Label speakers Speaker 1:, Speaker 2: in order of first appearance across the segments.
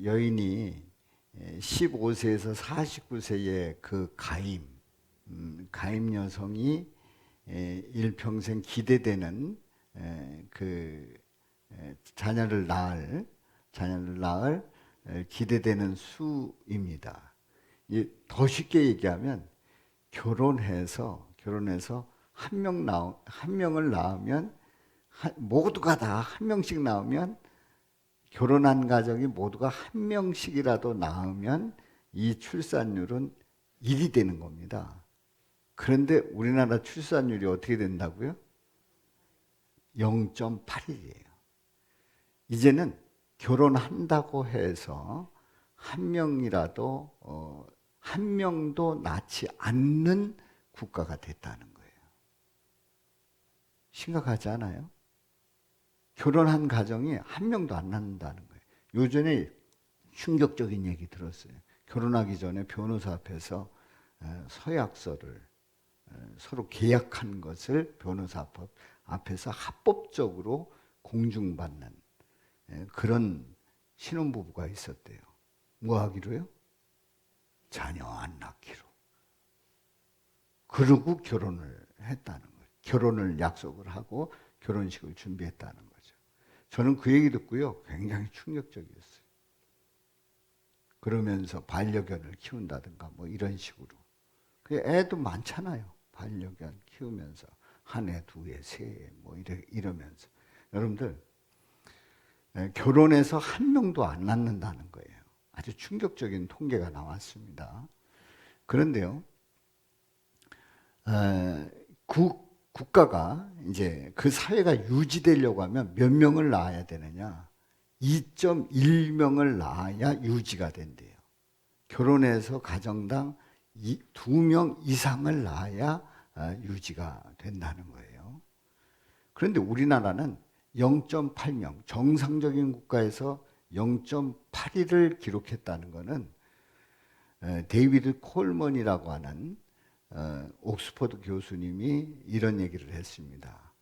Speaker 1: 여인이 15세에서 49세의 그 가임 여성이 일평생 기대되는 그 자녀를 낳을 기대되는 수입니다. 더 쉽게 얘기하면 결혼해서 한 명을 낳으면 모두가 다 한 명씩 낳으면 결혼한 가정이 모두가 한 명씩이라도 낳으면 이 출산율은 1이 되는 겁니다. 그런데 우리나라 출산율이 어떻게 된다고요? 0.81이에요. 이제는 결혼한다고 해서 한 명이라도 한 명도 낳지 않는 국가가 됐다는 거예요. 심각하지 않아요? 결혼한 가정이 한 명도 안 낳는다는 거예요. 요전에 충격적인 얘기 들었어요. 결혼하기 전에 변호사 앞에서 서약서를 서로 계약한 것을 변호사 앞에서 합법적으로 공증받는 그런 신혼부부가 있었대요. 뭐 하기로요? 자녀 안 낳기로. 그러고 결혼을 했다는 거예요. 결혼을 약속을 하고 결혼식을 준비했다는 거죠. 저는 그 얘기 듣고요, 굉장히 충격적이었어요. 그러면서 반려견을 키운다든가 뭐 이런 식으로. 애도 많잖아요. 반려견 키우면서 한 해, 두 해, 세 해 뭐 이러면서. 여러분들 결혼해서 한 명도 안 낳는다는 거예요. 아주 충격적인 통계가 나왔습니다. 그런데요, 국가가 이제 그 사회가 유지되려고 하면 몇 명을 낳아야 되느냐? 2.1명을 낳아야 유지가 된대요. 결혼해서 가정당 2명 이상을 낳아야 유지가 된다는 거예요. 그런데 우리나라는 0.8명, 정상적인 국가에서 0.81을 기록했다는 것은 데이비드 콜먼이라고 하는 옥스퍼드 교수님이 이런 얘기를 했습니다.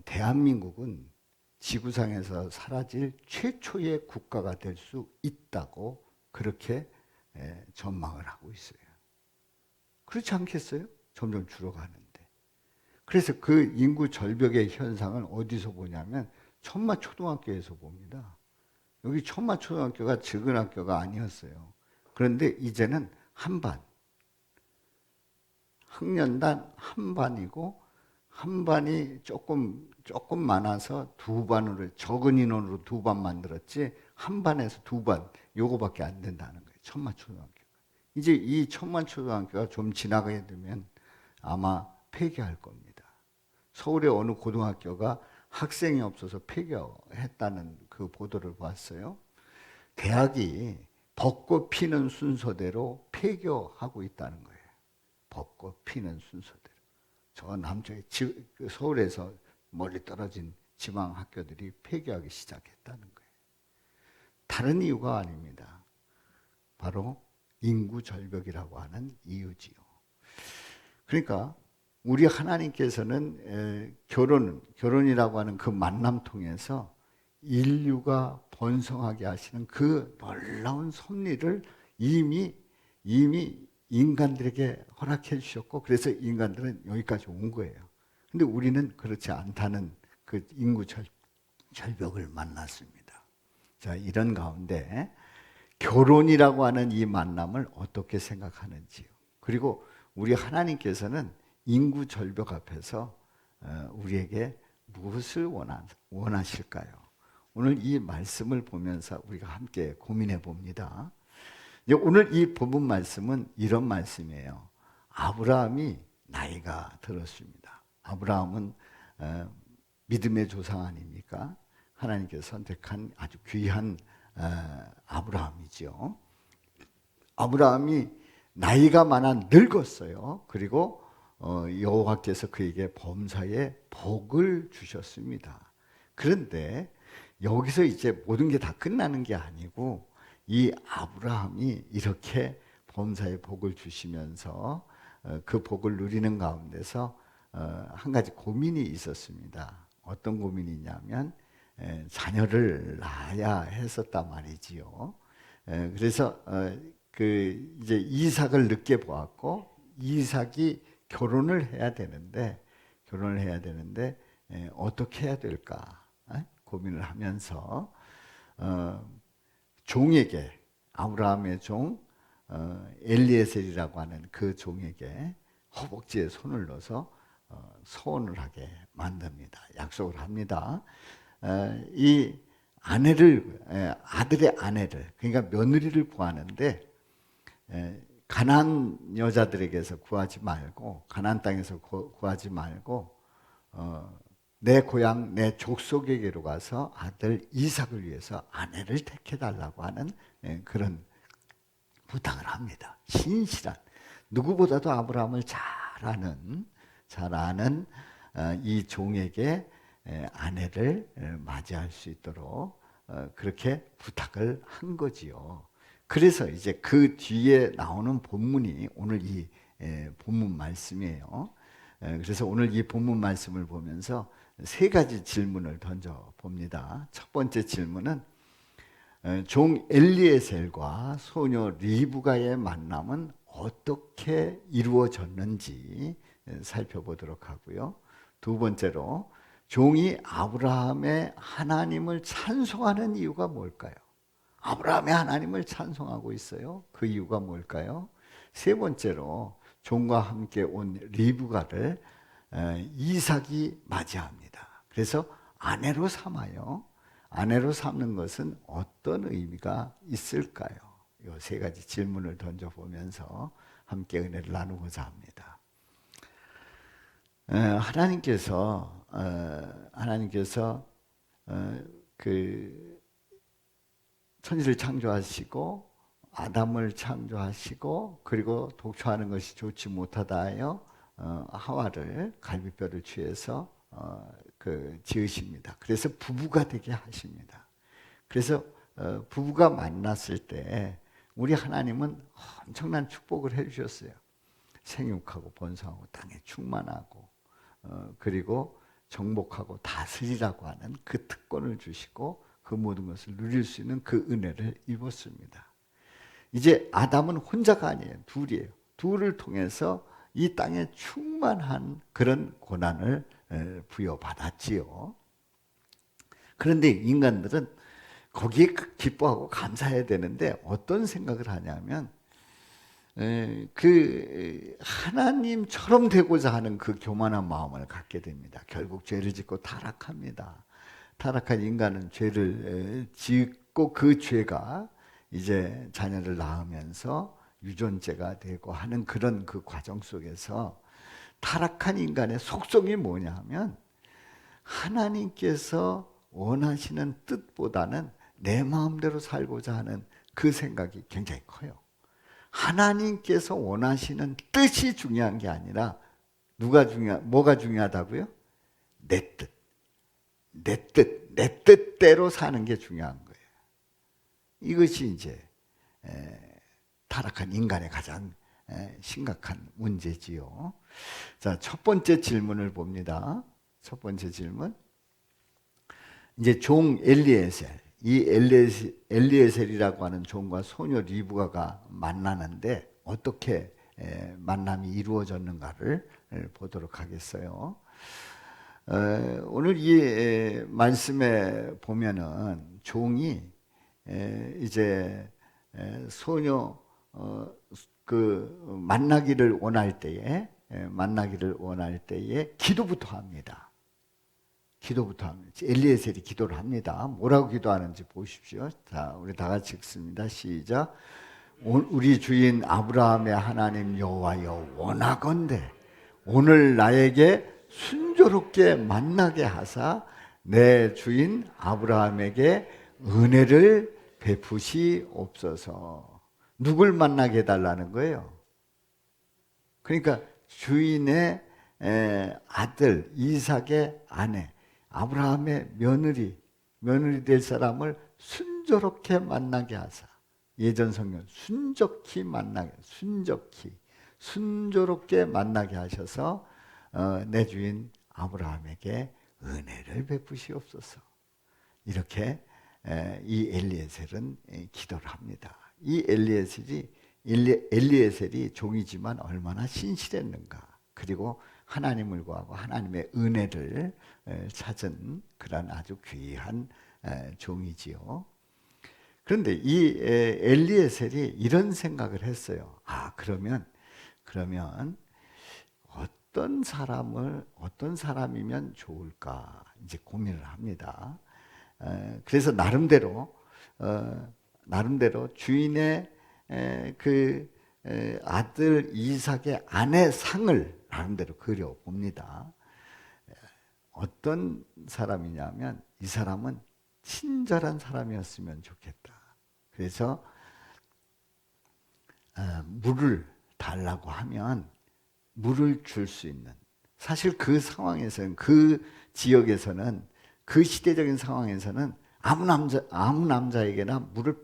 Speaker 1: 대한민국은 지구상에서 사라질 최초의 국가가 될 수 있다고 그렇게 전망을 하고 있어요. 그렇지 않겠어요? 점점 줄어가는데. 그래서 그 인구 절벽의 현상을 어디서 보냐면 천마초등학교에서 봅니다. 여기 천마초등학교가 작은 학교가 아니었어요. 그런데 이제는 학년당 한 반이고 한 반이 조금 많아서 두 반으로 적은 인원으로 두 반 만들었지 한 반에서 두 반 요거밖에 안 된다는 거예요. 천마초등학교가. 이제 이 천마초등학교가 좀 지나가게 되면 아마 폐교할 겁니다. 서울의 어느 고등학교가 학생이 없어서 폐교했다는 그 보도를 봤어요. 대학이 벚꽃 피는 순서대로 폐교하고 있다는 거예요. 벚꽃 피는 순서대로. 저 남쪽에 서울에서 멀리 떨어진 지방 학교들이 폐교하기 시작했다는 거예요. 다른 이유가 아닙니다. 바로 인구 절벽이라고 하는 이유지요. 그러니까 우리 하나님께서는 결혼이라고 하는 그 만남 통해서 인류가 번성하게 하시는 그 놀라운 섭리를 이미 인간들에게 허락해 주셨고, 그래서 인간들은 여기까지 온 거예요. 근데 우리는 그렇지 않다는 그 인구 절벽을 만났습니다. 자, 이런 가운데 결혼이라고 하는 이 만남을 어떻게 생각하는지요. 그리고 우리 하나님께서는 인구 절벽 앞에서 우리에게 무엇을 원하실까요? 오늘 이 말씀을 보면서 우리가 함께 고민해 봅니다. 오늘 이 본문 말씀은 이런 말씀이에요. 아브라함이 나이가 들었습니다. 아브라함은 믿음의 조상 아닙니까? 하나님께서 선택한 아주 귀한 아브라함이죠. 아브라함이 나이가 많아 늙었어요. 그리고 여호와께서 그에게 범사에 복을 주셨습니다. 그런데 여기서 이제 모든 게 다 끝나는 게 아니고 이 아브라함이 이렇게 범사에 복을 주시면서 그 복을 누리는 가운데서 한 가지 고민이 있었습니다. 어떤 고민이 있냐면 자녀를 낳아야 했었단 말이지요. 그래서 그 이제 이삭을 늦게 보았고 이삭이 결혼을 해야 되는데 어떻게 해야 될까 고민을 하면서 종에게 아브라함의 종 엘리에셀이라고 하는 그 종에게 허벅지에 손을 넣어서 서원을 하게 만듭니다. 약속을 합니다. 이 아들의 아내를 그러니까 며느리를 구하는데 가나안 여자들에게서 구하지 말고 가나안 땅에서 구하지 말고 내 고향 내 족속에게로 가서 아들 이삭을 위해서 아내를 택해 달라고 하는 그런 부탁을 합니다. 신실한 누구보다도 아브라함을 잘 아는 이 종에게 아내를 맞이할 수 있도록 그렇게 부탁을 한 거지요. 그래서 이제 그 뒤에 나오는 본문이 오늘 이 본문 말씀이에요. 그래서 오늘 이 본문 말씀을 보면서 세 가지 질문을 던져 봅니다. 첫 번째 질문은 종 엘리에셀과 소녀 리브가의 만남은 어떻게 이루어졌는지 살펴보도록 하고요. 두 번째로 종이 아브라함의 하나님을 찬송하는 이유가 뭘까요? 아브라함의 하나님을 찬송하고 있어요. 그 이유가 뭘까요? 세 번째로 종과 함께 온 리브가를 이삭이 맞이합니다. 그래서 아내로 삼아요. 아내로 삼는 것은 어떤 의미가 있을까요? 이 세 가지 질문을 던져보면서 함께 은혜를 나누고자 합니다. 하나님께서 그 천지를 창조하시고 아담을 창조하시고 그리고 독초하는 것이 좋지 못하다 하여 하와를 갈비뼈를 취해서 지으십니다. 그래서 부부가 되게 하십니다. 그래서 부부가 만났을 때 우리 하나님은 엄청난 축복을 해주셨어요. 생육하고 번성하고 땅에 충만하고 그리고 정복하고 다스리라고 하는 그 특권을 주시고 그 모든 것을 누릴 수 있는 그 은혜를 입었습니다. 이제 아담은 혼자가 아니에요. 둘이에요. 둘을 통해서 이 땅에 충만한 그런 고난을 부여받았지요. 그런데 인간들은 거기에 기뻐하고 감사해야 되는데 어떤 생각을 하냐면 그 하나님처럼 되고자 하는 그 교만한 마음을 갖게 됩니다. 결국 죄를 짓고 타락합니다. 타락한 인간은 죄를 짓고 그 죄가 이제 자녀를 낳으면서 유전죄가 되고 하는 그런 그 과정 속에서 타락한 인간의 속성이 뭐냐 하면 하나님께서 원하시는 뜻보다는 내 마음대로 살고자 하는 그 생각이 굉장히 커요. 하나님께서 원하시는 뜻이 중요한 게 아니라 뭐가 중요하다고요? 내 뜻대로 사는 게 중요한 거예요. 이것이 이제 타락한 인간의 가장 심각한 문제지요. 자, 첫 번째 질문을 봅니다. 첫 번째 질문. 이제 종 엘리에셀, 이 엘리에셀이라고 하는 종과 소녀 리브가가 만나는데 어떻게 만남이 이루어졌는가를 보도록 하겠어요. 오늘 이 말씀에 보면은 종이 이제 소녀 그 만나기를 원할 때에 기도부터 합니다. 엘리에셀이 기도를 합니다. 뭐라고 기도하는지 보십시오. 자, 우리 다 같이 읽습니다. 시작. 우리 주인 아브라함의 하나님 여호와여 원하건대 오늘 나에게 순조롭게 만나게 하사 내 주인 아브라함에게 은혜를 베푸시옵소서. 누굴 만나게 해달라는 거예요? 그러니까 주인의 아들 이삭의 아내 아브라함의 며느리 될 사람을 순조롭게 만나게 하사. 예전 성경 순조롭게 만나게 하셔서 내 주인 아브라함에게 은혜를 베푸시옵소서. 이렇게 이 엘리에셀은 기도를 합니다. 이 엘리에셀이 종이지만 얼마나 신실했는가. 그리고 하나님을 구하고 하나님의 은혜를 찾은 그런 아주 귀한 종이지요. 그런데 이 엘리에셀이 이런 생각을 했어요. 아, 그러면 어떤 사람이면 좋을까 이제 고민을 합니다. 그래서 나름대로 주인의 그 아들 이삭의 아내 상을 나름대로 그려봅니다. 어떤 사람이냐면 이 사람은 친절한 사람이었으면 좋겠다. 그래서 물을 달라고 하면 물을 줄 수 있는, 사실 그 상황에서는, 그 지역에서는, 그 시대적인 상황에서는 아무 남자에게나 물을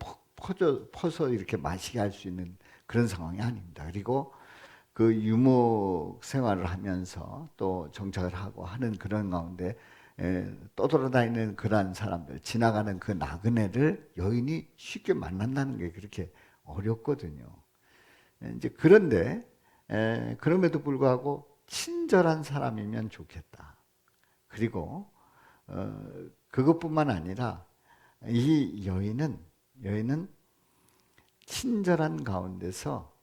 Speaker 1: 퍼서 이렇게 마시게 할 수 있는 그런 상황이 아닙니다. 그리고 그 유목 생활을 하면서 또 정착을 하고 하는 그런 가운데 떠돌아다니는 그러한 사람들, 지나가는 그 나그네를 여인이 쉽게 만난다는 게 그렇게 어렵거든요. 이제 그런데 그럼에도 불구하고 친절한 사람이면 좋겠다. 그리고 그것뿐만 아니라 이 여인은 친절한 가운데서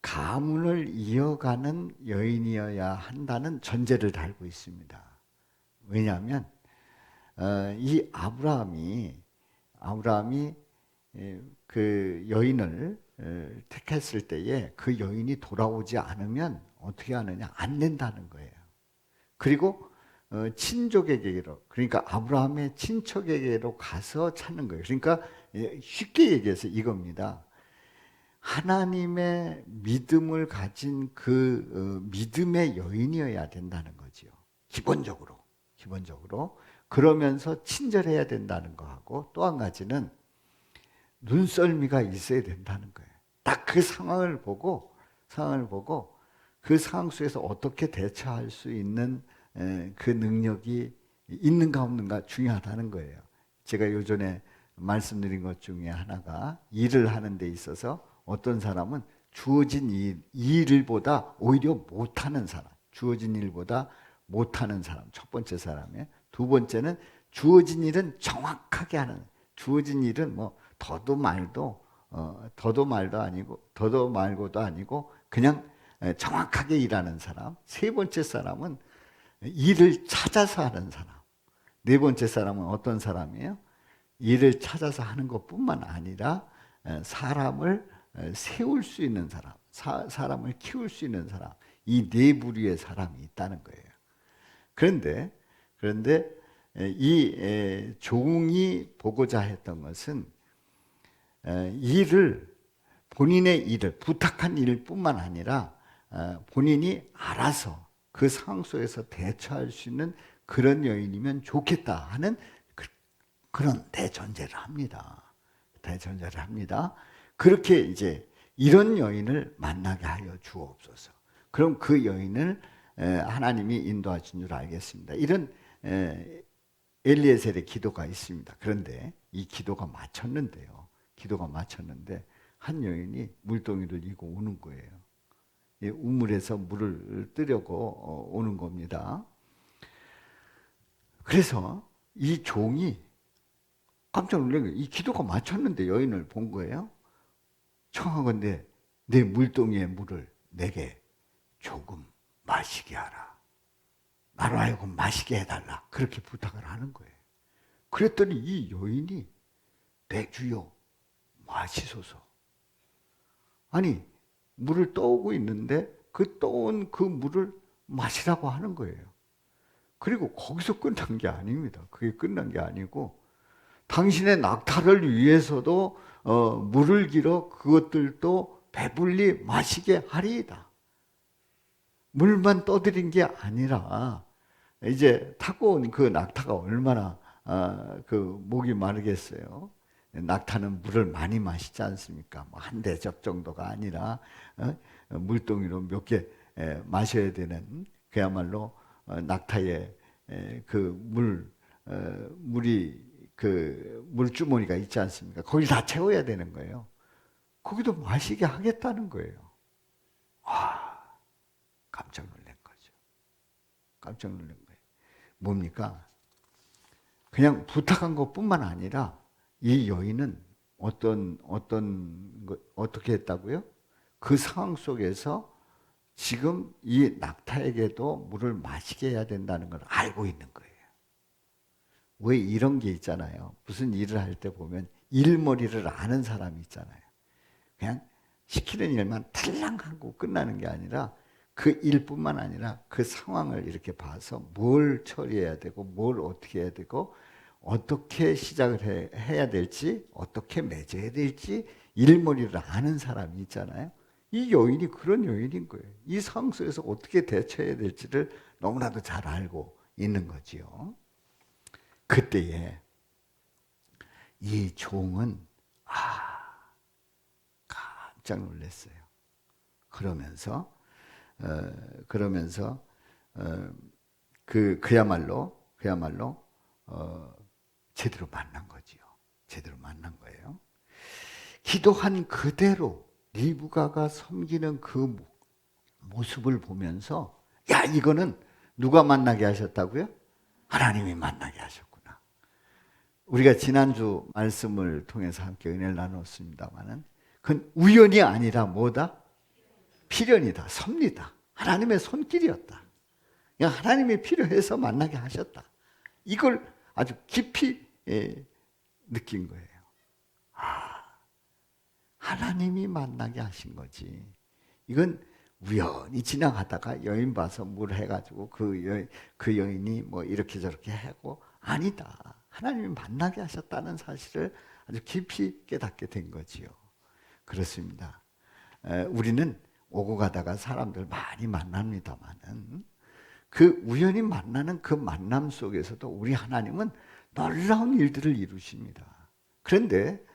Speaker 1: 가문을 이어가는 여인이어야 한다는 전제를 달고 있습니다. 왜냐하면 이 아브라함이 그 여인을 택했을 때에 그 여인이 돌아오지 않으면 어떻게 하느냐? 안 된다는 거예요. 그리고 친족에게로, 그러니까 아브라함의 친척에게로 가서 찾는 거예요. 그러니까 쉽게 얘기해서 이겁니다. 하나님의 믿음을 가진 그 믿음의 여인이어야 된다는 거지요. 기본적으로. 그러면서 친절해야 된다는 거하고, 또 한 가지는 눈썰미가 있어야 된다는 거예요. 딱 그 상황을 보고 그 상황 속에서 어떻게 대처할 수 있는 그 능력이 있는가 없는가 중요하다는 거예요. 제가 요전에 말씀드린 것 중에 하나가, 일을 하는 데 있어서 어떤 사람은 주어진 일보다 오히려 못하는 사람, 주어진 일보다 못하는 사람, 첫 번째 사람이에요. 두 번째는 주어진 일은 정확하게 하는, 주어진 일은 뭐 더도 말고도 아니고 그냥 정확하게 일하는 사람. 세 번째 사람은 일을 찾아서 하는 사람. 네 번째 사람은 어떤 사람이에요? 일을 찾아서 하는 것뿐만 아니라 사람을 세울 수 있는 사람, 사람을 키울 수 있는 사람, 이 네 부류의 사람이 있다는 거예요. 그런데 이 종이 보고자 했던 것은 본인의 일을, 부탁한 일뿐만 아니라 본인이 알아서 그 상황 속에서 대처할 수 있는 그런 여인이면 좋겠다 하는 그런 대전제를 합니다. 그렇게 이제 이런 여인을 만나게 하여 주옵소서. 그럼 그 여인을 하나님이 인도하신 줄 알겠습니다. 이런 엘리에셀의 기도가 있습니다. 그런데 이 기도가 마쳤는데 한 여인이 물동이를 이고 오는 거예요. 우물에서 물을 뜨려고 오는 겁니다. 그래서 이 종이 깜짝 놀란 거예요. 이 기도가 마쳤는데 여인을 본 거예요. 청하건대 내 물동이의 물을 내게 조금 마시게 하라. 나로 하여금 마시게 해달라. 그렇게 부탁을 하는 거예요. 그랬더니 이 여인이 내 주여 마시소서. 아니, 물을 떠오고 있는데 그 떠온 그 물을 마시라고 하는 거예요. 그리고 거기서 끝난 게 아닙니다. 그게 끝난 게 아니고 당신의 낙타를 위해서도 물을 길어 그것들도 배불리 마시게 하리이다. 물만 떠들인 게 아니라 이제 타고 온 그 낙타가 얼마나 그 목이 마르겠어요. 낙타는 물을 많이 마시지 않습니까? 뭐 한 대접 정도가 아니라 물동이로 몇 개 마셔야 되는, 그야말로 낙타의 그 물 물이 그 물주머니가 있지 않습니까? 거기 다 채워야 되는 거예요. 거기도 마시게 하겠다는 거예요. 깜짝 놀란 거죠. 깜짝 놀란 거예요. 뭡니까? 그냥 부탁한 것뿐만 아니라 이 여인은 어떻게 했다고요? 그 상황 속에서 지금 이 낙타에게도 물을 마시게 해야 된다는 걸 알고 있는 거예요. 왜 이런 게 있잖아요. 무슨 일을 할 때 보면 일머리를 아는 사람이 있잖아요. 그냥 시키는 일만 탈랑하고 끝나는 게 아니라 그 일뿐만 아니라 그 상황을 이렇게 봐서 뭘 처리해야 되고 뭘 어떻게 해야 되고 어떻게 시작을 해야 될지 어떻게 맺어야 될지 일머리를 아는 사람이 있잖아요. 이 여인이 그런 여인인 거예요. 이 상황 속에서 어떻게 대처해야 될지를 너무나도 잘 알고 있는 거지요. 그때에 이 종은 깜짝 놀랐어요. 그러면서 그야말로 제대로 만난 거지요. 제대로 만난 거예요. 기도한 그대로 리브가가 섬기는 그 모습을 보면서 야, 이거는 누가 만나게 하셨다고요? 하나님이 만나게 하셨구나. 우리가 지난주 말씀을 통해서 함께 은혜를 나눴습니다마는 그건 우연이 아니라 뭐다? 필연이다. 섭니다. 하나님의 손길이었다. 그냥 하나님이 필요해서 만나게 하셨다. 이걸 아주 깊이 느낀 거예요. 하나님이 만나게 하신 거지. 이건 우연히 지나가다가 여인 봐서 물 해가지고 그 여인이 뭐 이렇게 저렇게 하고 아니다. 하나님이 만나게 하셨다는 사실을 아주 깊이 깨닫게 된 거지요. 그렇습니다. 우리는 오고 가다가 사람들 많이 만납니다만은 그 우연히 만나는 그 만남 속에서도 우리 하나님은 놀라운 일들을 이루십니다. 그런데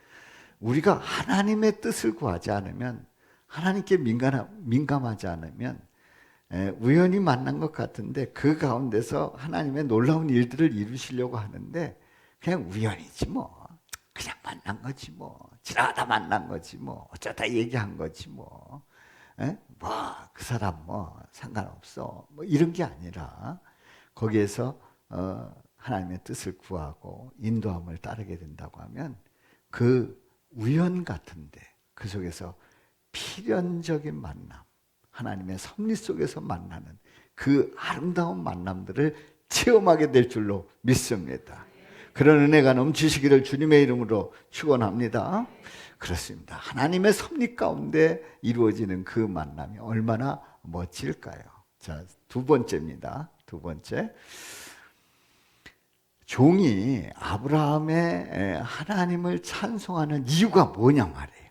Speaker 1: 우리가 하나님의 뜻을 구하지 않으면 하나님께 민감하지 않으면 우연히 만난 것 같은데 그 가운데서 하나님의 놀라운 일들을 이루시려고 하는데 그냥 우연이지 뭐. 그냥 만난 거지 뭐. 지나가다 만난 거지 뭐. 어쩌다 얘기한 거지 뭐. 그 사람 뭐 상관없어. 뭐 이런 게 아니라 거기에서 하나님의 뜻을 구하고 인도함을 따르게 된다고 하면 그 우연 같은데 그 속에서 필연적인 만남, 하나님의 섭리 속에서 만나는 그 아름다운 만남들을 체험하게 될 줄로 믿습니다. 그런 은혜가 넘치시기를 주님의 이름으로 축원합니다. 그렇습니다. 하나님의 섭리 가운데 이루어지는 그 만남이 얼마나 멋질까요? 자, 두 번째입니다. 두 번째. 종이 아브라함의 하나님을 찬송하는 이유가 뭐냐 말이에요.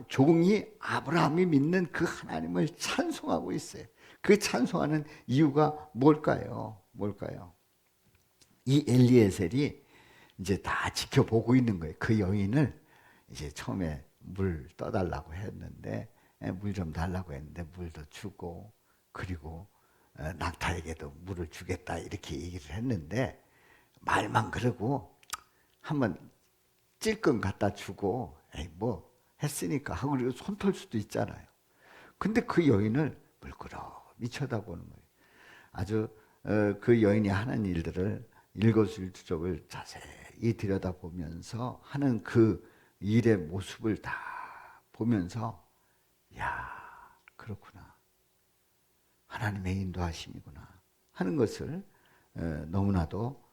Speaker 1: 종이 아브라함이 믿는 그 하나님을 찬송하고 있어요. 그 찬송하는 이유가 뭘까요? 이 엘리에셀이 이제 다 지켜보고 있는 거예요. 그 여인을 이제 처음에 물 떠달라고 했는데 물 좀 달라고 했는데 물도 주고 그리고 낙타에게도 물을 주겠다 이렇게 얘기를 했는데 말만 그러고 한번 찔끔 갖다 주고 에이 뭐 했으니까 하고 그리고 손 털 수도 있잖아요. 근데 그 여인을 물끄러미 쳐다보는 거예요. 아주 그 여인이 하는 일들을 일거수일투족을 자세히 들여다보면서 하는 그 일의 모습을 다 보면서 야 그렇구나. 하나님의 인도하심이구나 하는 것을 너무나도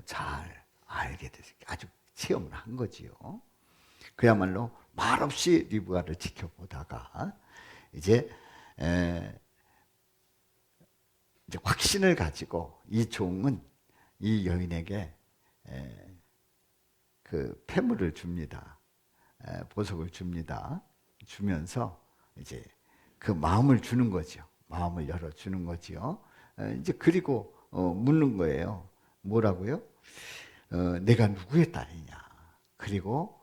Speaker 1: 잘 알게 됐어요. 아주 체험을 한 거지요. 그야말로 말없이 리브가를 지켜보다가 이제 확신을 가지고 이 종은 이 여인에게 그 폐물을 줍니다. 보석을 줍니다. 주면서 이제 그 마음을 주는 거죠. 마음을 열어주는 거지요. 이제 그리고 묻는 거예요. 뭐라고요? 내가 누구의 딸이냐? 그리고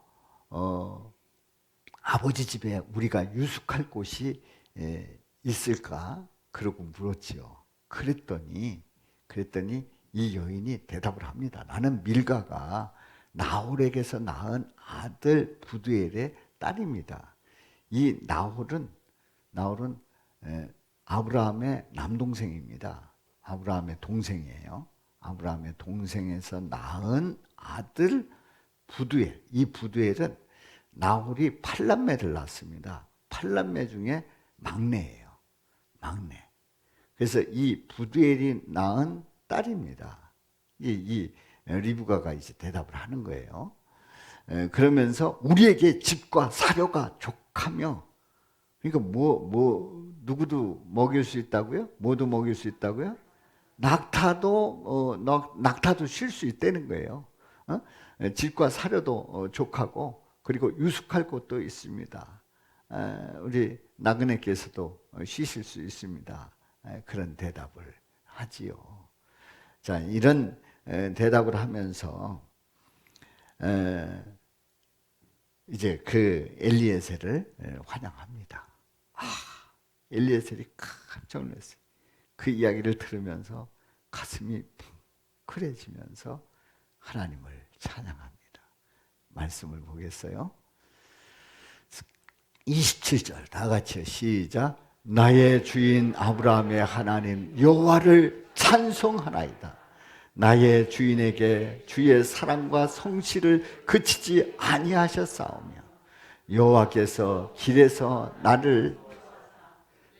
Speaker 1: 아버지 집에 우리가 유숙할 곳이 있을까? 그러고 물었지요. 그랬더니 그랬더니 이 여인이 대답을 합니다. 나는 밀가가 나홀에게서 낳은 아들 부두엘의 딸입니다. 이 나홀은 아브라함의 남동생입니다. 아브라함의 동생이에요. 아브라함의 동생에서 낳은 아들 부두엘. 이 부두엘은 나홀이 8남매를 낳습니다. 8남매 중에 막내예요. 막내. 그래서 이 부두엘이 낳은 딸입니다. 이 리브가가 이제 대답을 하는 거예요. 그러면서 우리에게 집과 사료가 족하며, 그러니까 누구도 먹일 수 있다고요? 모두 먹일 수 있다고요? 낙타도 쉴 수 있다는 거예요. 집과 사료도 족하고, 그리고 유숙할 곳도 있습니다. 우리 나그네께서도 쉬실 수 있습니다. 그런 대답을 하지요. 자, 이런 대답을 하면서 이제 그 엘리에셀을 환영합니다. 엘리에셀이 깜짝 놀랐어요. 그 이야기를 들으면서 가슴이 뭉클해지면서 하나님을 찬양합니다. 말씀을 보겠어요. 27절 다 같이요. 시작. 나의 주인 아브라함의 하나님 여호와를 찬송하나이다. 나의 주인에게 주의 사랑과 성실을 그치지 아니하셨사오며 여호와께서 길에서 나를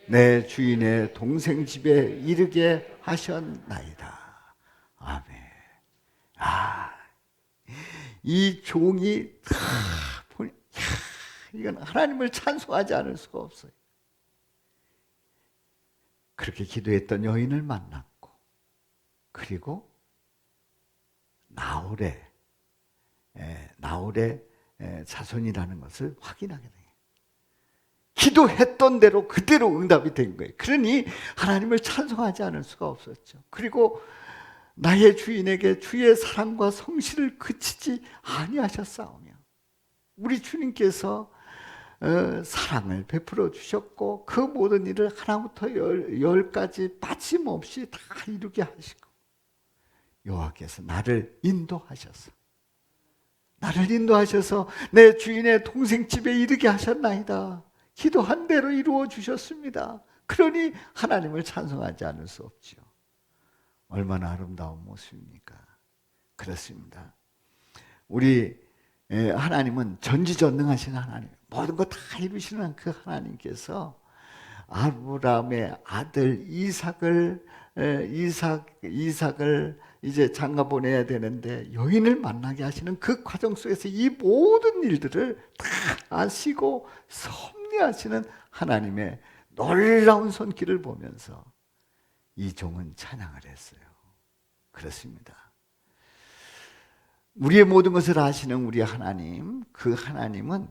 Speaker 1: 내 주인의 동생 집에 이르게 하셨나이다. 아멘. 이 종이 보니 이건 하나님을 찬송하지 않을 수가 없어요. 그렇게 기도했던 여인을 만났고, 그리고 나홀의 자손이라는 것을 확인하게 돼요. 기도했던 대로 그대로 응답이 된 거예요. 그러니 하나님을 찬송하지 않을 수가 없었죠. 그리고 나의 주인에게 주의 사랑과 성실을 그치지 아니하셨사오며, 우리 주님께서 사랑을 베풀어 주셨고 그 모든 일을 하나부터 열까지 빠짐없이 다 이루게 하시고, 여호와께서 나를 인도하셔서 내 주인의 동생 집에 이르게 하셨나이다. 기도한 대로 이루어 주셨습니다. 그러니 하나님을 찬송하지 않을 수 없죠. 얼마나 아름다운 모습입니까? 그렇습니다. 우리 하나님은 전지전능하신 하나님, 모든 것 다 이루시는 그 하나님께서 아브라함의 아들 이삭을 이제 장가 보내야 되는데 여인을 만나게 하시는 그 과정 속에서 이 모든 일들을 다 아시고 섭리하시는 하나님의 놀라운 손길을 보면서 이 종은 찬양을 했어요. 그렇습니다. 우리의 모든 것을 아시는 우리 하나님, 그 하나님은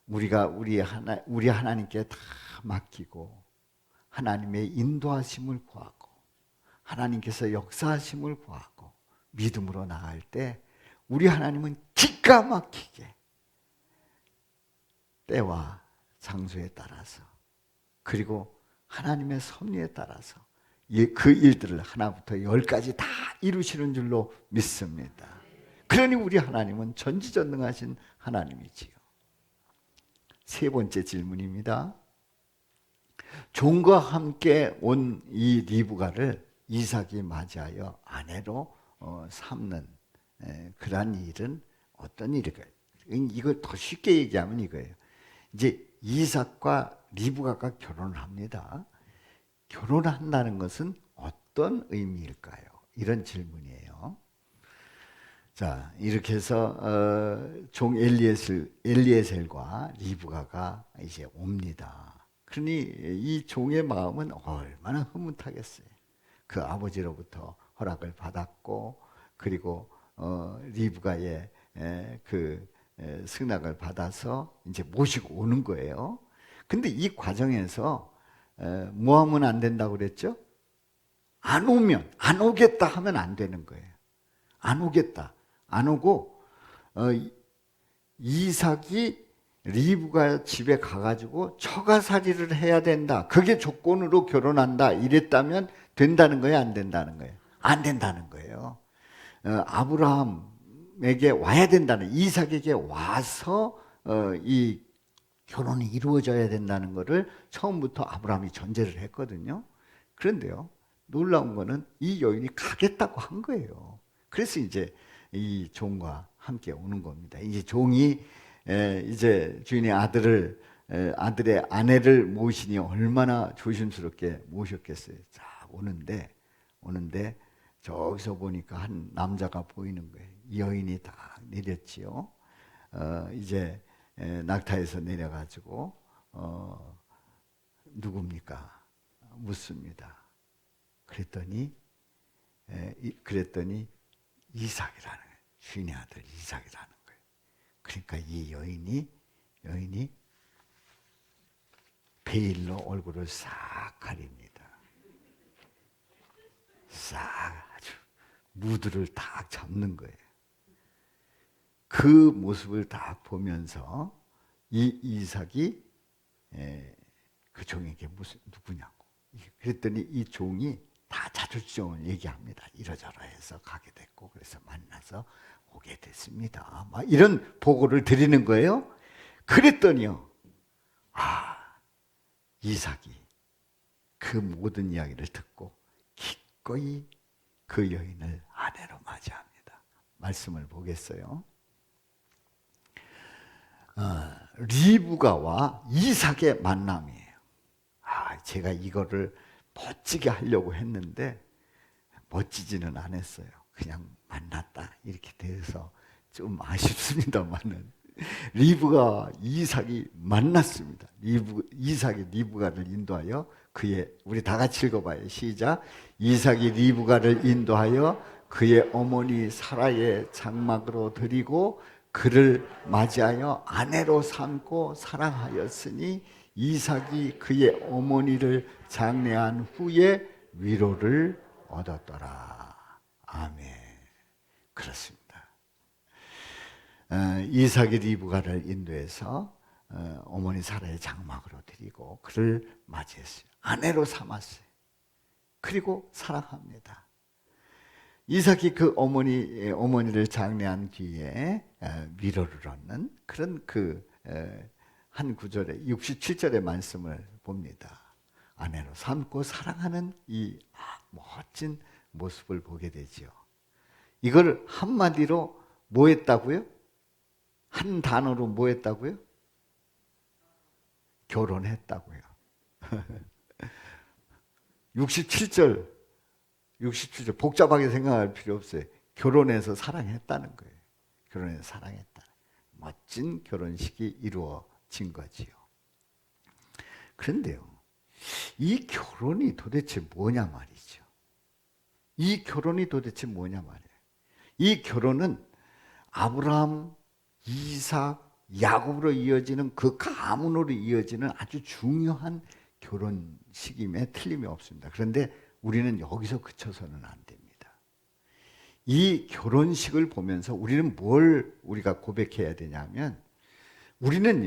Speaker 1: 우리가 우리 하나님께 다 맡기고 하나님의 인도하심을 구하고 하나님께서 역사하심을 구하고 믿음으로 나갈 때 우리 하나님은 기가 막히게 때와 장소에 따라서, 그리고 하나님의 섭리에 따라서 그 일들을 하나부터 열까지 다 이루시는 줄로 믿습니다. 그러니 우리 하나님은 전지전능하신 하나님이지요. 세 번째 질문입니다. 종과 함께 온 이 리브가를 이삭이 맞이하여 아내로 삼는 그러한 일은 어떤 일일까요? 이걸 더 쉽게 얘기하면 이거예요. 이제 이삭과 리브가가 결혼을 합니다. 결혼한다는 것은 어떤 의미일까요? 이런 질문이에요. 자, 이렇게 해서 종 엘리에셀과 리브가가 이제 옵니다. 그러니 이 종의 마음은 얼마나 흐뭇하겠어요. 그 아버지로부터 허락을 받았고, 그리고 리브가의 그 승낙을 받아서 이제 모시고 오는 거예요. 근데 이 과정에서 뭐 하면 안 된다고 그랬죠? 안 오겠다 하면 안 되는 거예요. 안 오겠다. 안 오고 이삭이 리브가 집에 가가지고 처가살이를 해야 된다. 그게 조건으로 결혼한다. 이랬다면 된다는 거예요? 안 된다는 거예요? 안 된다는 거예요. 아브라함에게 와야 된다는, 이삭에게 와서 이 결혼이 이루어져야 된다는 것을 처음부터 아브라함이 전제를 했거든요. 그런데요, 놀라운 거는 이 여인이 가겠다고 한 거예요. 그래서 이제 이 종과 함께 오는 겁니다. 이제 종이 이제 주인의 아들의 아내를 모시니 얼마나 조심스럽게 모셨겠어요. 자, 오는데 저기서 보니까 한 남자가 보이는 거예요. 이 여인이 다 내렸지요. 이제 낙타에서 내려가지고 누굽니까? 묻습니다. 그랬더니 이삭이라는 거예요. 주인의 아들 이삭이라는 거예요. 그러니까 이 여인이 베일로 얼굴을 싹 가립니다. 싹 아주 무드를 딱 잡는 거예요. 그 모습을 딱 보면서 이 이삭이 그 종에게 누구냐고. 그랬더니 이 종이 다 자초지종을 얘기합니다. 이러저러 해서 가게 됐고, 그래서 만나서 오게 됐습니다. 막 이런 보고를 드리는 거예요. 그랬더니요, 이삭이 그 모든 이야기를 듣고 기꺼이 그 여인을 아내로 맞이합니다. 말씀을 보겠어요. 리브가와 이삭의 만남이에요. 제가 이거를 멋지게 하려고 했는데 멋지지는 않았어요. 그냥 만났다 이렇게 돼서 좀 아쉽습니다만은 리브가 이삭이 만났습니다. 이삭이 리브가를 인도하여 우리 다 같이 읽어봐요. 시작. 이삭이 리브가를 인도하여 그의 어머니 사라의 장막으로 들이고 그를 맞이하여 아내로 삼고 사랑하였으니 이삭이 그의 어머니를 장례한 후에 위로를 얻었더라. 아멘. 그렇습니다. 이삭이 리브가를 인도해서 어머니 사라의 장막으로 드리고 그를 맞이했어요. 아내로 삼았어요. 그리고 사랑합니다. 이삭이 그 어머니를 장례한 뒤에 위로를 얻는 그런 한 구절에 67절의 말씀을 봅니다. 아내로 삼고 사랑하는 이 멋진 모습을 보게 되죠. 이걸 한마디로 뭐 했다고요? 한 단어로 뭐 했다고요? 결혼했다고요. 67절 복잡하게 생각할 필요 없어요. 결혼해서 사랑했다는 거예요. 결혼해서 사랑했다. 멋진 결혼식이 이루어진 거지요. 그런데요, 이 결혼이 도대체 뭐냐 말이죠. 이 결혼이 도대체 뭐냐 말이에요. 이 결혼은 아브라함, 이삭, 야곱으로 이어지는 그 가문으로 이어지는 아주 중요한 결혼식임에 틀림이 없습니다. 그런데 우리는 여기서 그쳐서는 안 됩니다. 이 결혼식을 보면서 우리는 뭘 우리가 고백해야 되냐면 우리는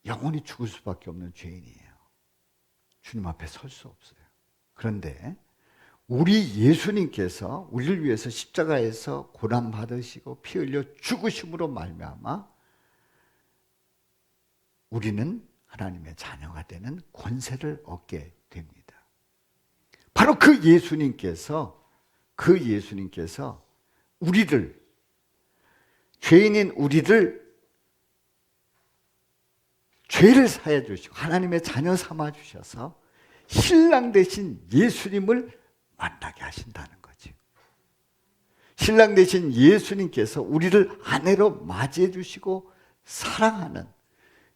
Speaker 1: 영원히 죽을 수밖에 없는 죄인이에요. 주님 앞에 설 수 없어요. 그런데 우리 예수님께서 우리를 위해서 십자가에서 고난 받으시고 피 흘려 죽으심으로 말미암아 우리는 하나님의 자녀가 되는 권세를 얻게 됩니다. 바로 그 예수님께서 죄인인 우리를 죄를 사해 주시고 하나님의 자녀 삼아 주셔서 신랑 되신 예수님을 만나게 하신다는 거죠. 신랑 되신 예수님께서 우리를 아내로 맞이해 주시고 사랑하는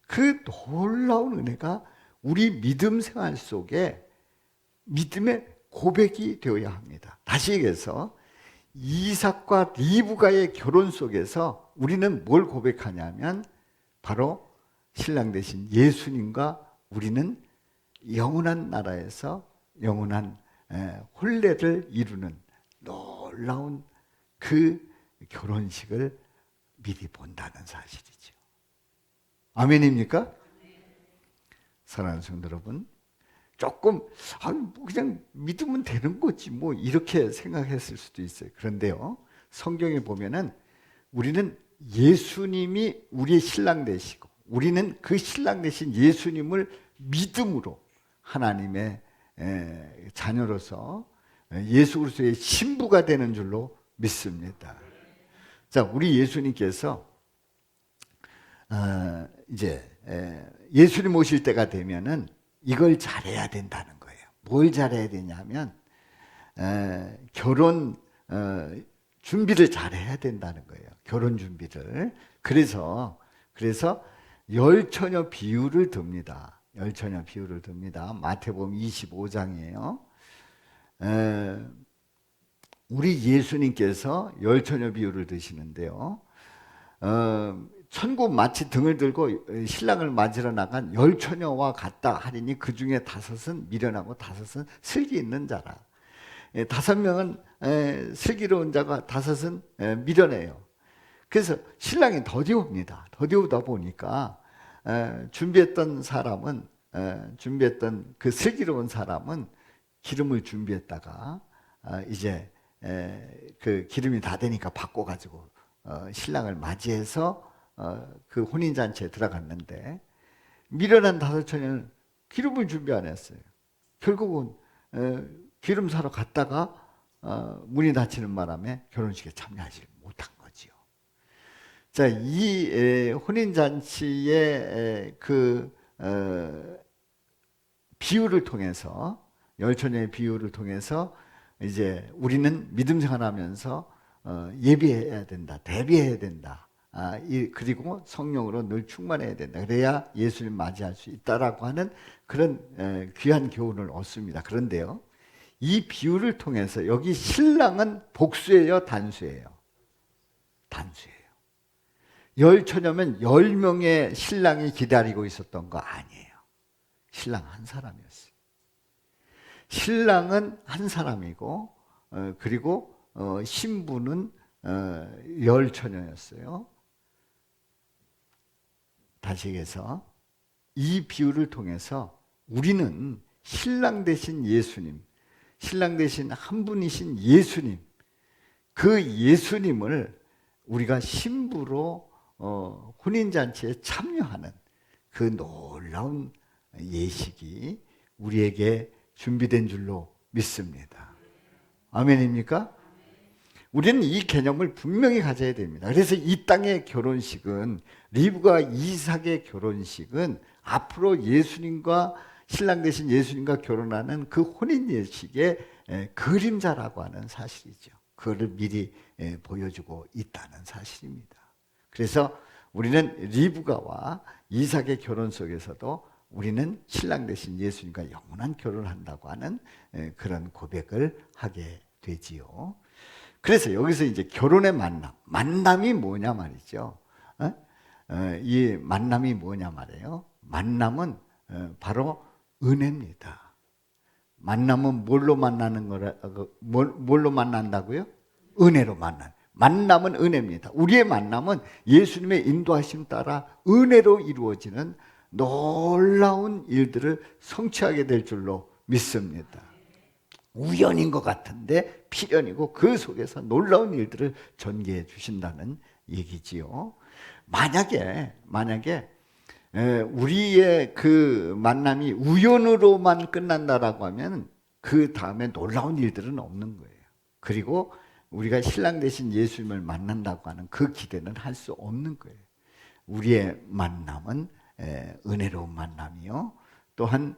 Speaker 1: 그 놀라운 은혜가 우리 믿음 생활 속에 믿음의 고백이 되어야 합니다. 다시 얘기해서 이삭과 리브가의 결혼 속에서 우리는 뭘 고백하냐면 바로 신랑 되신 예수님과 우리는 영원한 나라에서 영원한 혼례를 이루는 놀라운 그 결혼식을 미리 본다는 사실이죠. 아멘입니까? 사랑하는 성도 여러분, 조금 뭐 그냥 믿으면 되는 거지 뭐 이렇게 생각했을 수도 있어요. 그런데요, 성경에 보면은 우리는 예수님이 우리의 신랑 되시고 우리는 그 신랑 되신 예수님을 믿음으로 하나님의 자녀로서 예수 그리스도의 신부가 되는 줄로 믿습니다. 자, 우리 예수님께서 이제 예수님 오실 때가 되면은 이걸 잘해야 된다는 거예요. 뭘 잘해야 되냐면 결혼 준비를 잘해야 된다는 거예요. 결혼 준비를. 그래서 열처녀 비유를 듭니다. 열처녀 비유를 듭니다. 마태복음 25장이에요. 우리 예수님께서 열처녀 비유를 드시는데요. 천국 마치 등을 들고 신랑을 맞으러 나간 열처녀와 같다 하리니 그 중에 5은 미련하고 5은 슬기 있는 자라. 5명은 슬기로운 자가 5은 미련해요. 그래서 신랑이 더디옵니다. 더디오다 보니까 준비했던 그 슬기로운 사람은 기름을 준비했다가 이제 그 기름이 다 되니까 바꿔가지고 신랑을 맞이해서 그 혼인잔치에 들어갔는데 미련한 5처녀는 기름을 준비 안 했어요. 결국은 기름 사러 갔다가 문이 닫히는 바람에 결혼식에 참여하지 못한 거지요. 자, 이 혼인잔치의 그 비유를 통해서, 열처녀의 비유를 통해서 이제 우리는 믿음 생활하면서 예비해야 된다, 대비해야 된다. 그리고 성령으로 늘 충만해야 된다. 그래야 예수님 맞이할 수 있다라고 하는 그런 귀한 교훈을 얻습니다. 그런데요, 이 비유를 통해서 여기 신랑은 복수예요, 단수예요? 단수예요. 열처녀면 10명의 신랑이 기다리고 있었던 거 아니에요. 신랑 한 사람이었어요. 신랑은 한 사람이고 그리고 신부는 열처녀였어요. 다시 얘기해서 이 비유를 통해서 우리는 신랑 되신 예수님, 신랑 되신 한 분이신 예수님, 그 예수님을 우리가 신부로 혼인잔치에 참여하는 그 놀라운 예식이 우리에게 준비된 줄로 믿습니다. 아멘입니까? 우리는 이 개념을 분명히 가져야 됩니다. 그래서 이 땅의 결혼식은, 리브가 이삭의 결혼식은 앞으로 예수님과 신랑 되신 예수님과 결혼하는 그 혼인 예식의 그림자라고 하는 사실이죠. 그거를 미리 보여주고 있다는 사실입니다. 그래서 우리는 리브가와 이삭의 결혼 속에서도 우리는 신랑 되신 예수님과 영원한 결혼을 한다고 하는 그런 고백을 하게 되지요. 그래서 여기서 이제 결혼의 만남이 뭐냐 말이죠. 이 만남이 뭐냐 말이에요. 만남은 바로 은혜입니다. 만남은 뭘로 만나는 거라, 뭘로 만난다고요? 은혜로 만남은 은혜입니다. 우리의 만남은 예수님의 인도하심 따라 은혜로 이루어지는 놀라운 일들을 성취하게 될 줄로 믿습니다. 우연인 것 같은데 필연이고 그 속에서 놀라운 일들을 전개해 주신다는 얘기지요. 만약에 우리의 그 만남이 우연으로만 끝난다라고 하면 그 다음에 놀라운 일들은 없는 거예요. 그리고 우리가 신랑 되신 예수님을 만난다고 하는 그 기대는 할 수 없는 거예요. 우리의 만남은 은혜로운 만남이요, 또한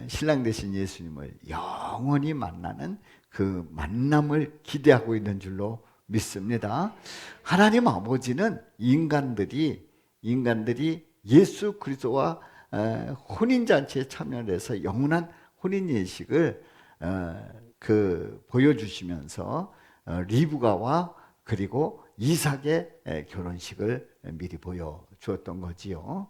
Speaker 1: 신랑 되신 예수님을 영원히 만나는 그 만남을 기대하고 있는 줄로 믿습니다. 하나님 아버지는 인간들이 예수 그리스도와 혼인잔치에 참여를 해서 영원한 혼인 예식을 보여주시면서 리브가와 그리고 이삭의 결혼식을 미리 보여주었던 거지요.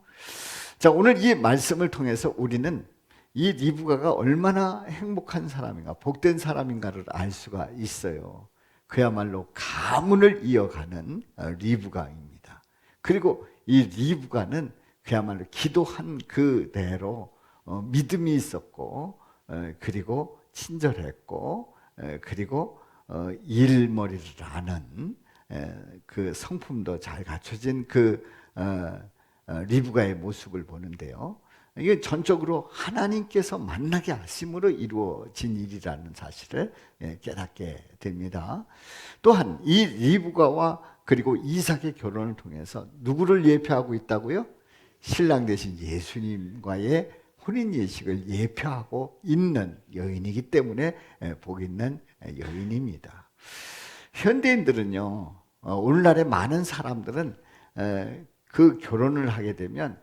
Speaker 1: 자, 오늘 이 말씀을 통해서 우리는 이 리브가가 얼마나 행복한 사람인가, 복된 사람인가를 알 수가 있어요. 그야말로 가문을 이어가는 리브가입니다. 그리고 이 리브가는 그야말로 기도한 그대로 믿음이 있었고 그리고 친절했고 그리고 일머리를 아는 그 성품도 잘 갖춰진 그 리브가의 모습을 보는데요. 이게 전적으로 하나님께서 만나게 하심으로 이루어진 일이라는 사실을 깨닫게 됩니다. 또한 이 리브가와 그리고 이삭의 결혼을 통해서 누구를 예표하고 있다고요? 신랑 되신 예수님과의 혼인 예식을 예표하고 있는 여인이기 때문에 복 있는 여인입니다. 현대인들은요, 오늘날의 많은 사람들은 그 결혼을 하게 되면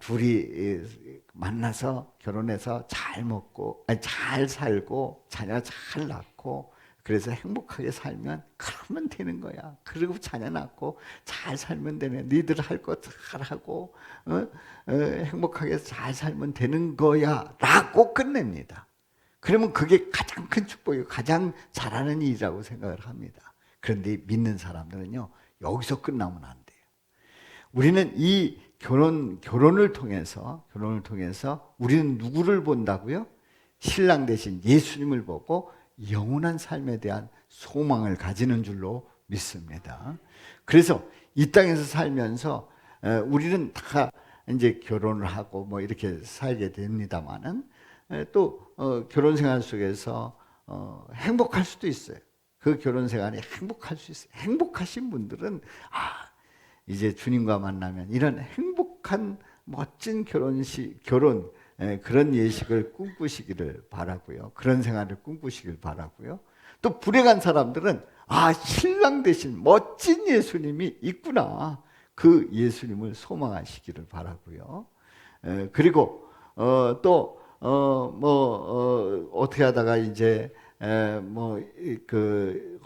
Speaker 1: 둘이 만나서 결혼해서 잘 먹고 잘 살고 자녀 잘 낳고 그래서 행복하게 살면 그러면 되는 거야. 그리고 자녀 낳고 잘 살면 되네. 니들 할 거 잘하고 행복하게 잘 살면 되는 거야 라고 끝냅니다. 그러면 그게 가장 큰 축복이고 가장 잘하는 일이라고 생각을 합니다. 그런데 믿는 사람들은요, 여기서 끝나면 안 돼요. 우리는 이 결혼을 통해서 우리는 누구를 본다고요? 신랑 대신 예수님을 보고 영원한 삶에 대한 소망을 가지는 줄로 믿습니다. 그래서 이 땅에서 살면서 우리는 다 이제 결혼을 하고 뭐 이렇게 살게 됩니다만은 또 결혼 생활 속에서 행복할 수도 있어요. 그 결혼 생활이 행복할 수 있어요. 행복하신 분들은 이제 주님과 만나면 이런 행복한 멋진 결혼 그런 예식을 꿈꾸시기를 바라고요. 그런 생활을 꿈꾸시길 바라고요. 또 불행한 사람들은 신랑 대신 멋진 예수님이 있구나. 그 예수님을 소망하시기를 바라고요. 그리고 또 어떻게 하다가 이제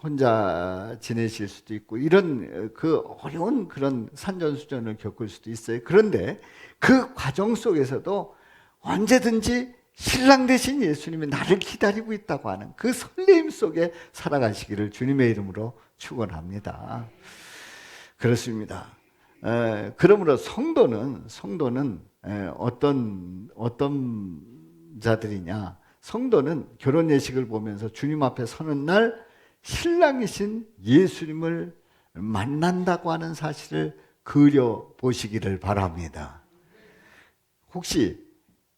Speaker 1: 혼자 지내실 수도 있고 이런 그 어려운 그런 산전수전을 겪을 수도 있어요. 그런데 그 과정 속에서도 언제든지 신랑 되신 예수님이 나를 기다리고 있다고 하는 그 설레임 속에 살아가시기를 주님의 이름으로 축원합니다. 그렇습니다. 그러므로 성도는 어떤 자들이냐? 성도는 결혼 예식을 보면서 주님 앞에 서는 날 신랑이신 예수님을 만난다고 하는 사실을 그려 보시기를 바랍니다. 혹시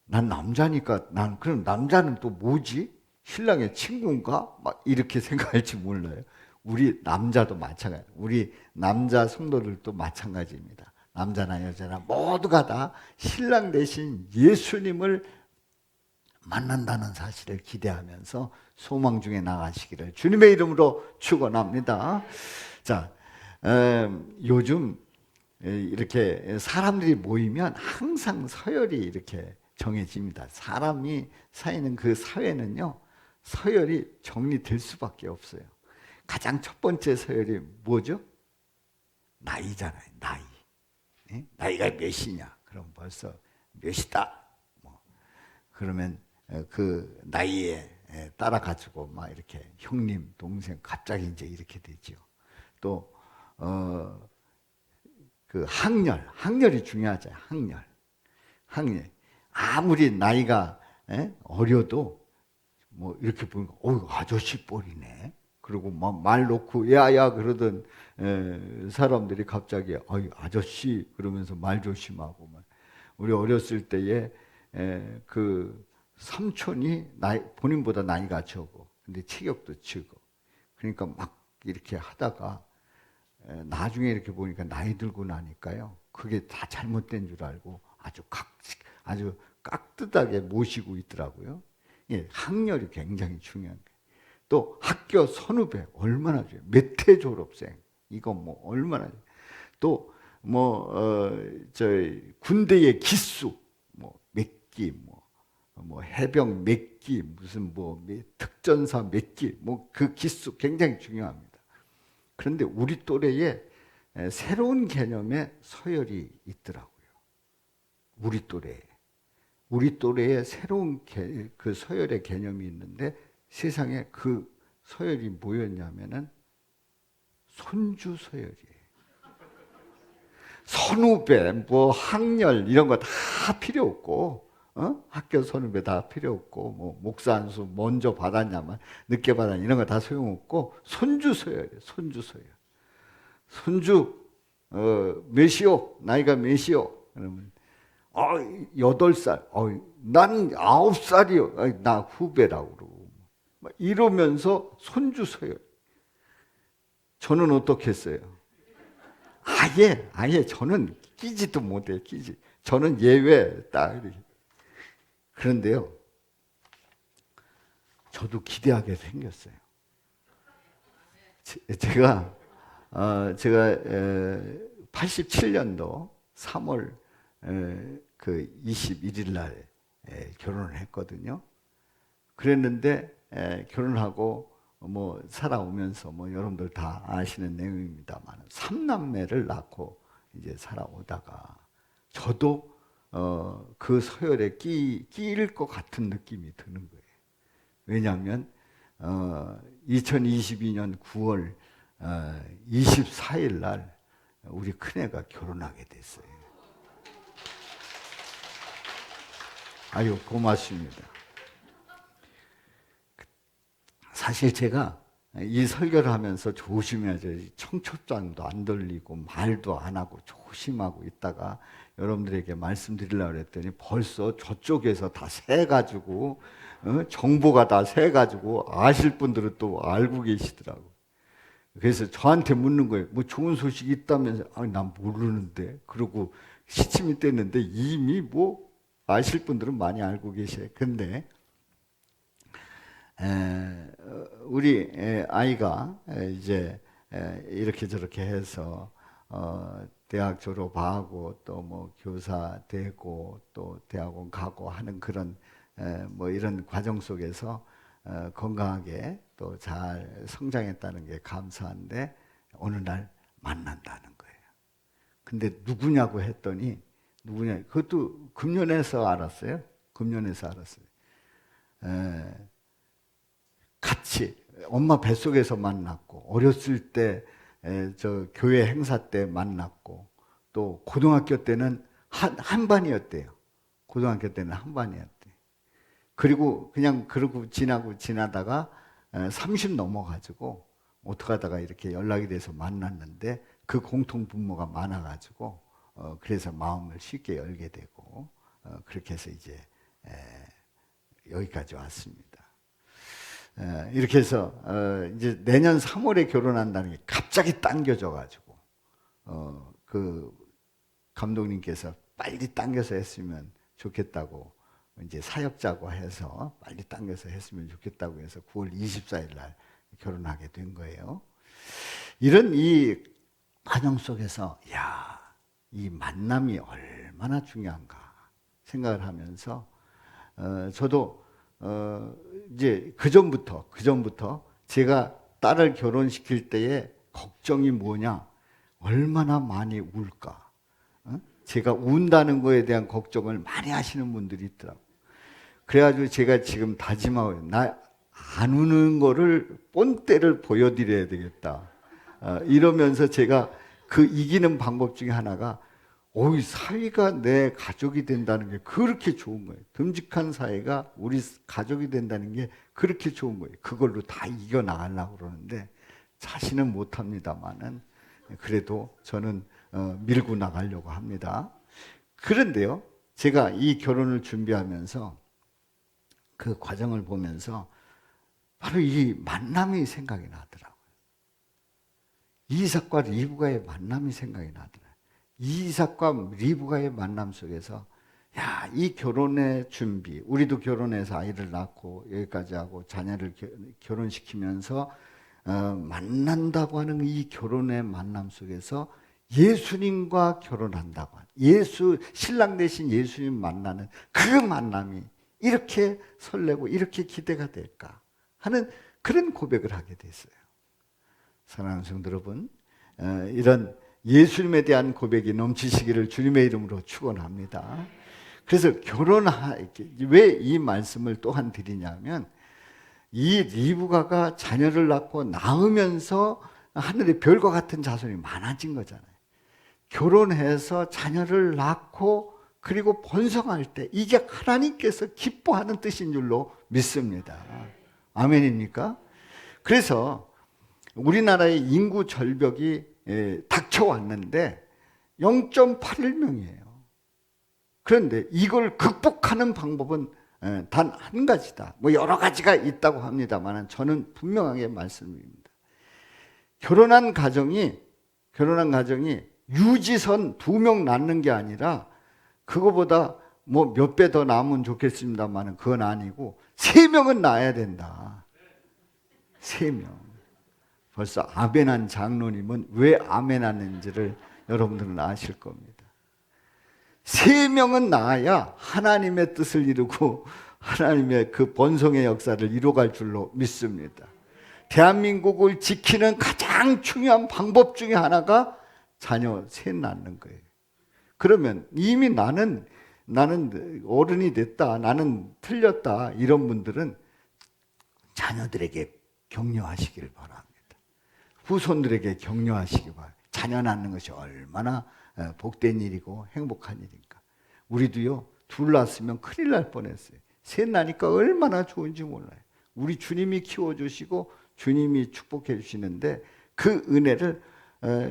Speaker 1: 난 남자니까 그럼 남자는 또 뭐지? 신랑의 친구인가? 막 이렇게 생각할지 몰라요. 우리 남자도 마찬가지. 우리 남자 성도들도 마찬가지입니다. 남자나 여자나 모두가 다 신랑 대신 예수님을 만난다는 사실을 기대하면서 소망 중에 나가시기를 주님의 이름으로 축원합니다. 자, 요즘 이렇게 사람들이 모이면 항상 서열이 이렇게 정해집니다. 사람이 사는 그 사회는요, 서열이 정리될 수밖에 없어요. 가장 첫 번째 서열이 뭐죠? 나이잖아요. 나이. 나이가 몇이냐? 그럼 벌써 몇이다. 그러면 그 나이에 따라가지고 막 이렇게 형님, 동생 갑자기 이제 이렇게 되죠. 또 그 학렬이 중요하죠. 학렬. 아무리 나이가 어려도 뭐 이렇게 보니까 아저씨 뻘이네. 그리고 막 말 놓고 야야 그러던 사람들이 갑자기 아저씨 그러면서 말 조심하고 우리 어렸을 때에 그 삼촌이 본인보다 나이가 적어. 근데 체격도 적어. 그러니까 막 이렇게 하다가 나중에 이렇게 보니까 나이 들고 나니까요. 그게 다 잘못된 줄 알고 아주 깍듯하게 모시고 있더라고요. 예, 학렬이 굉장히 중요한 거예요. 또 학교 선후배 얼마나 중요해요. 몇 회 졸업생 이거 얼마나 또 군대의 기수 몇 기 해병 몇 기 무슨 특전사 몇 기 그 기수 굉장히 중요합니다. 그런데 우리 또래에 새로운 개념의 서열이 있더라고요. 우리 또래에 새로운 그 서열의 개념이 있는데 세상에 그 서열이 뭐였냐면은 손주 서열이에요. 선후배, 학렬 이런 거 다 필요 없고 학교 선후배 다 필요 없고 뭐 목사 안수 먼저 받았냐만 늦게 받았냐 이런 거 다 소용없고 손주 서열이에요. 손주 서열. 손주 몇이요? 나이가 몇이요? 그러면 8살. 난 9살이요. 나 후배라고 그러고 이러면서 손주 서열. 저는 어떻게 했어요? 아예 저는 끼지도 못해요. 끼지. 저는 예외 딱 이렇게. 그런데요, 저도 기대하게 생겼어요. 제가 87년도 3월 그 21일 날 결혼을 했거든요. 그랬는데 결혼하고 뭐 살아오면서 뭐 여러분들 다 아시는 내용입니다만 3남매를 낳고 이제 살아오다가 저도 그 서열에 끼일 것 같은 느낌이 드는 거예요. 왜냐하면 2022년 9월 24일 날 우리 큰애가 결혼하게 됐어요. 아유, 고맙습니다. 사실 제가 이 설교를 하면서 조심해야죠. 청첩장도 안 돌리고 말도 안 하고 조심하고 있다가 여러분들에게 말씀드리려고 했더니 벌써 저쪽에서 다 새가지고 정보가 다 새가지고 아실 분들은 또 알고 계시더라고요. 그래서 저한테 묻는 거예요. 뭐 좋은 소식이 있다면서. 난 모르는데. 그러고 시침이 뗐는데 이미 뭐 아실 분들은 많이 알고 계셔요. 근데 우리 아이가 이제 이렇게 저렇게 해서 대학 졸업하고 또 뭐 교사 되고 또 대학원 가고 하는 그런 뭐 이런 과정 속에서 건강하게 또 잘 성장했다는 게 감사한데 어느 날 만난다는 거예요. 근데 누구냐고 했더니 누구냐? 그것도 금년에서 알았어요. 금년에서 알았어요. 같이 엄마 뱃속에서 만났고 어렸을 때 저 교회 행사 때 만났고 또 고등학교 때는 한 반이었대요. 고등학교 때는 한 반이었대. 그리고 그냥 그러고 지나다가 30 넘어가지고 어떻게 하다가 이렇게 연락이 돼서 만났는데 그 공통 분모가 많아가지고 그래서 마음을 쉽게 열게 되고 그렇게 해서 이제 여기까지 왔습니다. 이렇게 해서 이제 내년 3월에 결혼한다는 게 갑자기 당겨져가지고 그 감독님께서 빨리 당겨서 했으면 좋겠다고 이제 사역자고 해서 빨리 당겨서 했으면 좋겠다고 해서 9월 24일 날 결혼하게 된 거예요. 이런 이 과정 속에서 이 만남이 얼마나 중요한가 생각을 하면서 저도 이제 그 전부터 제가 딸을 결혼시킬 때에 걱정이 뭐냐, 얼마나 많이 울까. 제가 운다는 거에 대한 걱정을 많이 하시는 분들이 있더라고요. 그래가지고 제가 지금 다짐하고 나 안 우는 거를 본때를 보여드려야 되겠다. 이러면서 제가 그 이기는 방법 중에 하나가 사위가 내 가족이 된다는 게 그렇게 좋은 거예요. 듬직한 사위가 우리 가족이 된다는 게 그렇게 좋은 거예요. 그걸로 다 이겨나가려고 그러는데 자신은 못합니다만은 그래도 저는 밀고 나가려고 합니다. 그런데요, 제가 이 결혼을 준비하면서 그 과정을 보면서 바로 이 만남이 생각이 나더라고요. 이삭과 리브가의 만남이 생각이 나더라고요. 이삭과 리브가의 만남 속에서 이 결혼의 준비, 우리도 결혼해서 아이를 낳고 여기까지 하고 자녀를 결혼시키면서 만난다고 하는 이 결혼의 만남 속에서 예수님과 결혼한다고 하는 신랑 대신 예수님 만나는 그 만남이 이렇게 설레고 이렇게 기대가 될까 하는 그런 고백을 하게 됐어요. 사랑하는 성도 여러분, 이런 예수님에 대한 고백이 넘치시기를 주님의 이름으로 축원합니다. 그래서 왜 이 말씀을 또한 드리냐면 이 리브가가 자녀를 낳으면서 하늘의 별과 같은 자손이 많아진 거잖아요. 결혼해서 자녀를 낳고 그리고 번성할 때 이게 하나님께서 기뻐하는 뜻인 줄로 믿습니다. 아멘입니까? 그래서 우리나라의 인구 절벽이 닥쳐왔는데 0.81명이에요. 그런데 이걸 극복하는 방법은 단 한 가지다. 뭐 여러 가지가 있다고 합니다만 저는 분명하게 말씀드립니다. 결혼한 가정이 유지선 2명 낳는 게 아니라 그거보다 뭐 몇 배 더 낳으면 좋겠습니다만 그건 아니고 3명은 낳아야 된다. 3명. 벌써 아멘한 장로님은 왜 아멘하는지를 여러분들은 아실 겁니다. 3명은 낳아야 하나님의 뜻을 이루고 하나님의 그 번성의 역사를 이루어갈 줄로 믿습니다. 대한민국을 지키는 가장 중요한 방법 중에 하나가 자녀 셋 낳는 거예요. 그러면 이미 나는 어른이 됐다, 나는 틀렸다, 이런 분들은 자녀들에게 격려하시기를 바랍니다. 후손들에게 격려하시기 바랍니다. 자녀 낳는 것이 얼마나 복된 일이고 행복한 일인가. 우리도요, 2 낳았으면 큰일 날 뻔했어요. 3 낳으니까 얼마나 좋은지 몰라요. 우리 주님이 키워주시고 주님이 축복해 주시는데 그 은혜를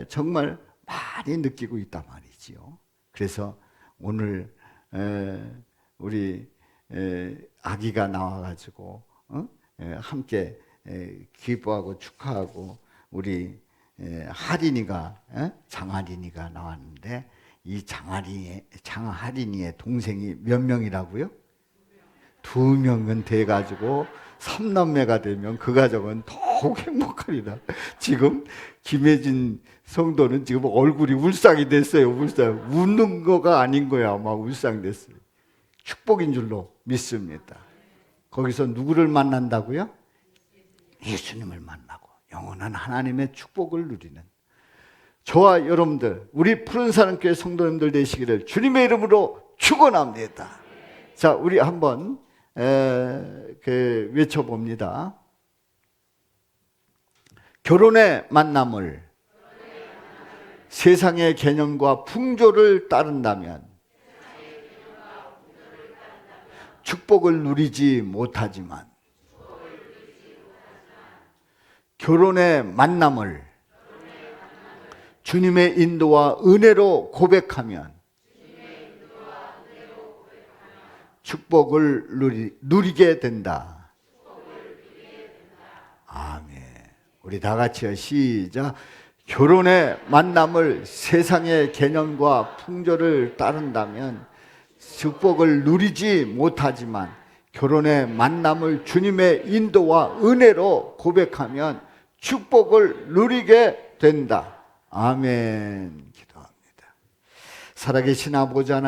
Speaker 1: 정말 많이 느끼고 있단 말이지요. 그래서 오늘 우리 아기가 나와가지고 함께 기뻐하고 축하하고 우리 장하린이가 나왔는데 이 장하린이의 동생이 몇 명이라고요? 2명은 돼가지고 3남매가 되면 그 가정은 더욱 행복하리라. 지금 김혜진 성도는 지금 얼굴이 울상이 됐어요. 웃는 거가 아닌 거야. 막 울상됐어요. 축복인 줄로 믿습니다. 거기서 누구를 만난다고요? 예수님을 만나고 영원한 하나님의 축복을 누리는 저와 여러분들, 우리 푸른사랑교회 성도님들 되시기를 주님의 이름으로 축원합니다. 자, 우리 한번 외쳐봅니다. 결혼의 만남을 세상의 개념과 풍조를 따른다면 축복을 누리지 못하지만 결혼의 만남을 주님의 인도와 은혜로 고백하면 축복을 누리게 된다. 아멘. 우리 다 같이요. 시작. 결혼의 만남을 세상의 개념과 풍조를 따른다면 축복을 누리지 못하지만 결혼의 만남을 주님의 인도와 은혜로 고백하면 축복을 누리게 된다. 아멘. 기도합니다. 살아계신 아버지 하나님,